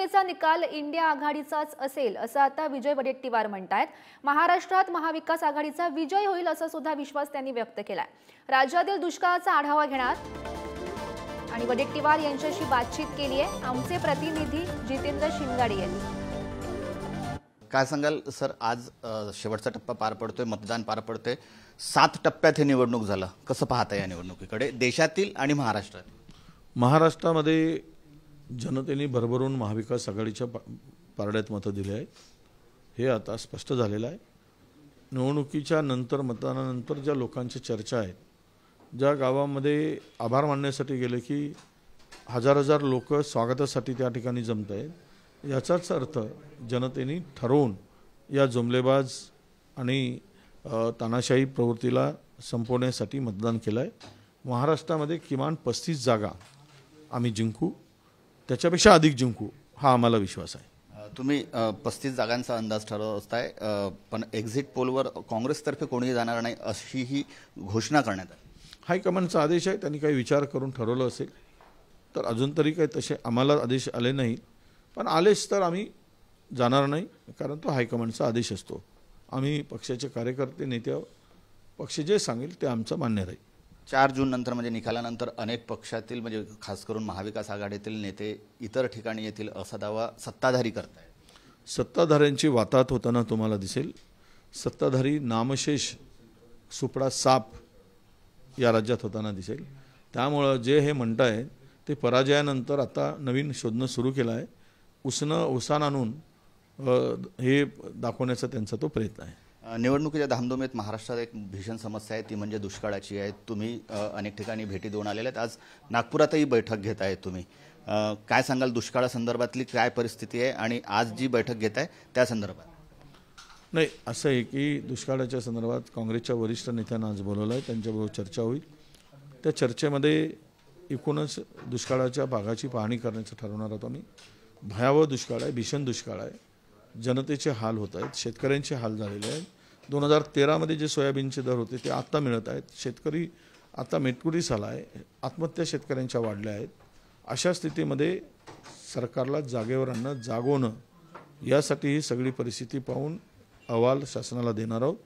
निवडणुकीचा निकाल इंडिया आघाडीचाच असेल असं आता विजय वडेट्टीवार म्हणतात। महाराष्ट्रात महाविकास आघाडीचा विजय होईल असा सुद्धा विश्वास त्यांनी व्यक्त केलाय। राज्यातील दुष्काळाचा आढावा घेणार आणि वडेट्टीवार यांच्याशी बातचीत केली आहे आमचे प्रतिनिधी जितेंद्र शिंगाडे यांनी। काय सांगाल सर, आज शेवटचा टप्पा पार पडतोय, मतदान पार पडतोय, 7 टप्प्यात हे निवडणूक झालं, कसं पाहता या निवडणुकीकडे देशातील आणि महाराष्ट्रात? महाराष्ट्रामध्ये जनतेने भरभरून महाविकास आघाडीच्या पारड्यात मतं दिली आहेत, हे आता स्पष्ट झालेलं आहे। निवडणुकीच्या नंतर मतदानानंतर ज्या लोकांची चर्चा आहेत, ज्या गावामध्ये आभार मानण्यासाठी गेले की हजार लोक स्वागतासाठी त्या ठिकाणी जमत आहेत, याचाच अर्थ जनतेने ठरवून या जुमलेबाज आणि तानाशाही प्रवृत्तीला संपवण्यासाठी मतदान केलं आहे। महाराष्ट्रामध्ये किमान 35 जागा आम्ही जिंकू, त्याच्यापेक्षा अधिक जिंकू हा आम्हाला विश्वास आहे। तुम्ही 35 जागांचा अंदाज ठरवत असताय, पण एक्झिट पोलवर काँग्रेसतर्फे कोणीही जाणार नाही अशी ही घोषणा करण्यात आली। हायकमांडचा आदेश आहे, त्यांनी काही विचार करून ठरवलं असेल तर। अजून तरी काही तसे आम्हाला आदेश आले नाही, पण आलेच तर आम्ही जाणार नाही, कारण तो हायकमांडचा आदेश असतो। आम्ही पक्षाचे कार्यकर्ते नेते, पक्ष जे सांगेल ते आमचं मान्य राहील। 4 जून नंतर म्हणजे निकालानंतर अनेक पक्षातील म्हणजे खास करून महाविकास आघाडीतील नेते इतर ठिकाणी येतील असा दावा सत्ताधारी करतायत। सत्ताधाऱ्यांची वाताहत होताना तुम्हाला दिसेल। सत्ताधारी नामशेष सुपडा साप या राज्यात होताना दिसेल। त्यामुळं जे हे म्हणताय ते पराजयानंतर आता नवीन शोधणं सुरू केलं आहे। उसान आणून हे दाखवण्याचा त्यांचा तो प्रयत्न आहे। निवडणुकीच्या धामधुमीत महाराष्ट्रात एक भीषण समस्या आहे, ती म्हणजे दुष्काळाची आहे। तुम्ही अनेक ठिकाणी भेटी देऊन आलेल्या आहेत, आज नागपुरातही बैठक घेत आहे तुम्ही। काय सांगाल, दुष्काळासंदर्भातली काय परिस्थिती आहे आणि आज जी बैठक घेत आहे त्या संदर्भात? नाही, असं आहे की दुष्काळाच्या संदर्भात काँग्रेसच्या वरिष्ठ नेत्यांना आज बोलवलं आहे, त्यांच्याबरोबर चर्चा होईल। त्या चर्चेमध्ये एकूणच दुष्काळाच्या भागाची पाहणी करण्याचं ठरवणार आहोत आम्ही। भयावह दुष्काळ आहे, भीषण दुष्काळ आहे, जनतेचे हाल होत आहेत, शेतकऱ्यांचे हाल झालेले आहेत। 2013 मध्ये जे सोयाबीनचे दर होते ते आता मिळत आहेत, शेतकरी आता मेटकुटीस आला आहे, आत्महत्या शेतकऱ्यांच्या वाढल्या आहेत। अशा स्थितीमध्ये सरकारला जागेवर आणणं, जागवणं, यासाठी ही सगळी परिस्थिती पाहून अहवाल शासनाला देणार आहोत।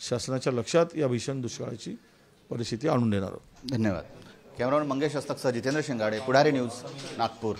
शासनाच्या लक्षात या भीषण दुष्काळाची परिस्थिती आणून देणार आहोत। धन्यवाद। कॅमेरामॅन मंगेश हस्तकसह जितेंद्र शिंगाडे, पुढारी न्यूज, नागपूर।